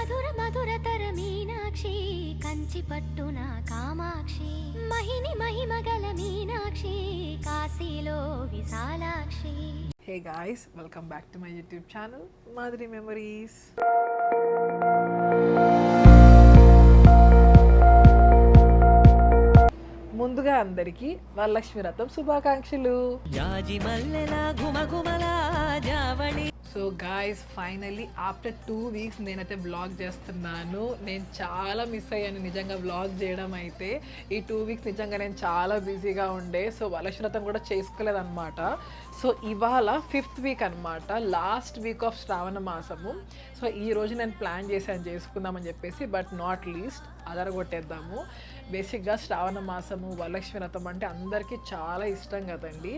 మధుర మధురతర మీనాక్షి కంచి పట్టున కామాక్షి మహిని మహిమగల మీనాక్షి కాశీలో Vishalakshi. Hey guys, welcome back to my YouTube channel Madhuri Memories. ముందుగా అందరికీ వరలక్ష్మి వ్రతం శుభాకాంక్షలు. So guys, finally after 2 weeks నేనైతే వ్లాగ్ చేస్తున్నాను. నేను చాలా మిస్ అయ్యాను నిజంగా వ్లాగ్ చేయడం అయితే. ఈ 2 weeks నిజంగా నేను చాలా బిజీగా ఉండే. సో వరలక్ష్మి వ్రతం కూడా చేసుకోలేదన్నమాట. సో ఇవాళ 5th week అనమాట, లాస్ట్ వీక్ ఆఫ్ శ్రావణ మాసము. సో ఈరోజు నేను ప్లాన్ చేశాను చేసుకుందామని చెప్పేసి, బట్ నాట్ లీస్ట్ అదరగొట్టేద్దాము. బేసిక్గా శ్రావణ మాసము వరలక్ష్మి వ్రతం అంటే అందరికీ చాలా ఇష్టం కదండి.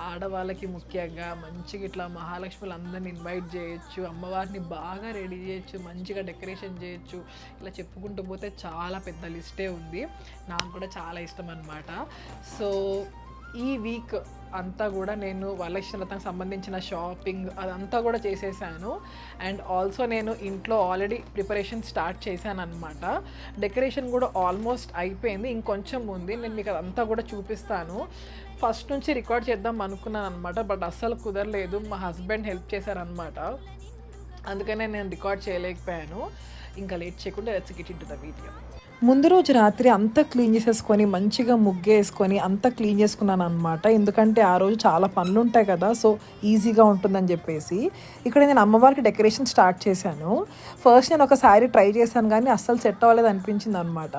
ఆడవాళ్ళకి ముఖ్యంగా మంచిగా ఇట్లా మహాలక్ష్ములు అందరిని ఇన్వైట్ చేయొచ్చు, అమ్మవారిని బాగా రెడీ చేయొచ్చు, మంచిగా డెకరేషన్ చేయొచ్చు. ఇలా చెప్పుకుంటూ పోతే చాలా పెద్ద లిస్టే ఉంది. నాకు కూడా చాలా ఇష్టం అన్నమాట. సో ఈ వీక్ అంతా కూడా నేను వరలక్ష్మి వ్రతానికి సంబంధించిన షాపింగ్ అదంతా కూడా చేసేసాను. అండ్ ఆల్సో నేను ఇంట్లో ఆల్రెడీ ప్రిపరేషన్ స్టార్ట్ చేశాను అనమాట. డెకరేషన్ కూడా ఆల్మోస్ట్ అయిపోయింది, ఇంకొంచెం ఉంది. నేను మీకు అదంతా కూడా చూపిస్తాను. ఫస్ట్ నుంచి రికార్డ్ చేద్దాం అనుకున్నాను అనమాట, బట్ అస్సలు కుదరలేదు. మా హస్బెండ్ హెల్ప్ చేశారనమాట, అందుకనే నేను రికార్డ్ చేయలేకపోయాను. ఇంకా లేట్ చేయకుండా let's get into the video. ముందు రోజు రాత్రి అంతా క్లీన్ చేసేసుకొని మంచిగా ముగ్గేసుకొని అంతా క్లీన్ చేసుకున్నాను అనమాట. ఎందుకంటే ఆ రోజు చాలా పనులు ఉంటాయి కదా, సో ఈజీగా ఉంటుందని చెప్పేసి ఇక్కడ నేను అమ్మవారికి డెకరేషన్ స్టార్ట్ చేశాను. ఫస్ట్ నేను ఒక శారీ ట్రై చేశాను కానీ అస్సలు సెట్ అవ్వలేదు అనిపించింది అనమాట.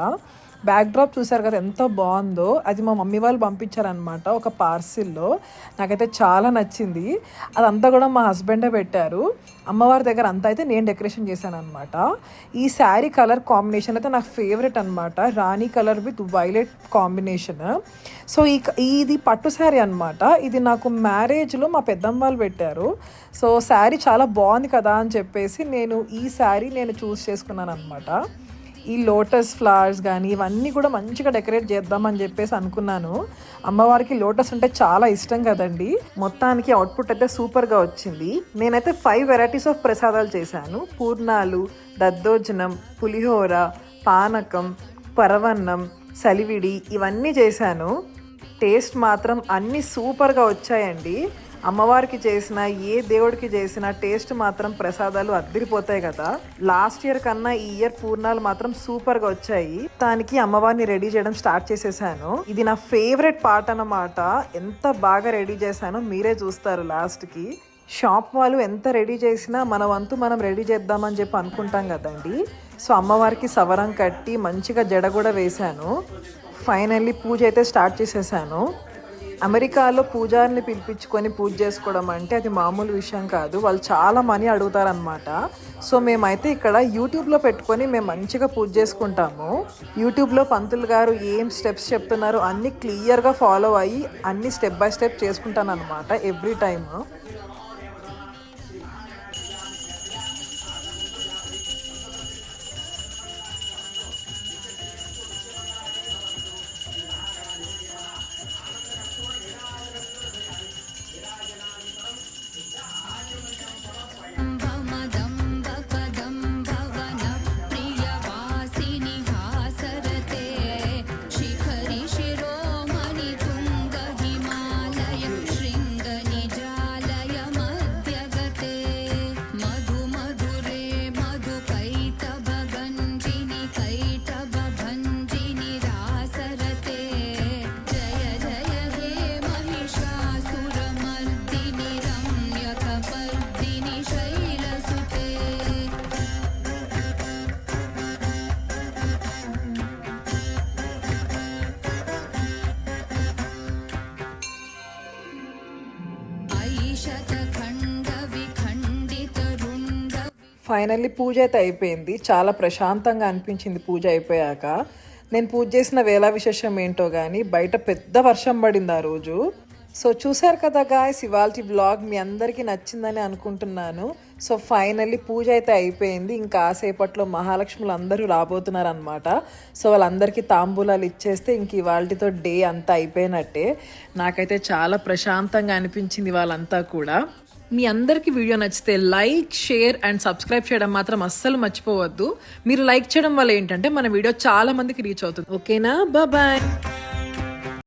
బ్యాక్ డ్రాప్ చూసారు కదా ఎంత బాగుందో, అది మా మమ్మీ వాళ్ళు పంపించారనమాట ఒక పార్సిల్లో. నాకైతే చాలా నచ్చింది. అదంతా కూడా మా హస్బెండే పెట్టారు. అమ్మవారి దగ్గర అంతా అయితే నేను డెకరేషన్ చేశాను అనమాట. ఈ శారీ కలర్ కాంబినేషన్ అయితే నాకు ఫేవరెట్ అనమాట, rani colour with violet combination. So ఇది పట్టు శారీ అనమాట. ఇది నాకు మ్యారేజ్లో మా పెద్దమ్మ వాళ్ళు పెట్టారు. సో శారీ చాలా బాగుంది కదా అని చెప్పేసి నేను ఈ శారీ చూస్ చేసుకున్నాను అనమాట. ఈ లోటస్ ఫ్లవర్స్ కానీ ఇవన్నీ కూడా మంచిగా డెకరేట్ చేద్దామని చెప్పేసి అనుకున్నాను. అమ్మవారికి లోటస్ అంటే చాలా ఇష్టం కదండి. మొత్తానికి అవుట్పుట్ అయితే సూపర్గా వచ్చింది. నేనైతే 5 వెరైటీస్ ఆఫ్ ప్రసాదాలు చేశాను. పూర్ణాలు, దద్దోజనం, పులిహోర, పానకం, పరవన్నం, సలివిడి ఇవన్నీ చేశాను. టేస్ట్ మాత్రం అన్నీ సూపర్గా వచ్చాయండి. అమ్మవారికి చేసిన ఏ దేవుడికి చేసిన టేస్ట్ మాత్రం ప్రసాదాలు అద్దరిపోతాయి కదా. లాస్ట్ ఇయర్ కన్నా ఈ ఇయర్ పూర్ణాలు మాత్రం సూపర్గా వచ్చాయి. దానికి అమ్మవారిని రెడీ చేయడం స్టార్ట్ చేసేసాను. ఇది నా ఫేవరెట్ పార్ట్ అన్నమాట. ఎంత బాగా రెడీ చేశానో మీరే చూస్తారు లాస్ట్కి. షాప్ వాళ్ళు ఎంత రెడీ చేసినా మన వంతు మనం రెడీ చేద్దామని చెప్పి అనుకుంటాం కదండి. సో అమ్మవారికి సవరం కట్టి మంచిగా జడ కూడా వేశాను. ఫైనల్లీ పూజ అయితే స్టార్ట్ చేసేసాను. అమెరికాలో పూజారిని పిలిపించుకొని పూజ చేసుకోవడం అంటే అది మామూలు విషయం కాదు. వాళ్ళు చాలా మనీ అడుగుతారనమాట. సో మేమైతే ఇక్కడ యూట్యూబ్లో పెట్టుకొని మేము మంచిగా పూజ చేసుకుంటాము. యూట్యూబ్లో పంతులు గారు ఏం స్టెప్స్ చెప్తున్నారో అన్నీ క్లియర్గా ఫాలో అయ్యి అన్నీ స్టెప్ బై స్టెప్ చేసుకుంటాను అనమాట ఎవ్రీ టైమ్. ఫైనల్లీ పూజ అయితే అయిపోయింది. చాలా ప్రశాంతంగా అనిపించింది పూజ అయిపోయాక. నేను పూజ చేసిన వేళ విశేషం ఏంటో కానీ బయట పెద్ద వర్షం పడింది ఆ రోజు. సో చూసారు కదా గాయ్స్, ఇవాల్టి వ్లాగ్ మీ అందరికీ నచ్చిందని అనుకుంటున్నాను. సో ఫైనల్లీ పూజ అయితే అయిపోయింది. ఇంకా కాసేపట్లో మహాలక్ష్ములు అందరూ రాబోతున్నారు అనమాట. సో వాళ్ళందరికీ తాంబూలాలు ఇచ్చేస్తే ఇంక ఇవాల్టితో డే అంతా అయిపోయినట్టే. నాకైతే చాలా ప్రశాంతంగా అనిపించింది వాళ్ళంతా కూడా. మీ అందరికీ వీడియో నచ్చితే లైక్, షేర్ అండ్ సబ్స్క్రైబ్ చేయడం మాత్రం అస్సలు మర్చిపోవద్దు. మీరు లైక్ చేయడం వల్ల ఏంటంటే మన వీడియో చాలా మందికి రీచ్ అవుతుంది. ఓకేనా? బాయ్.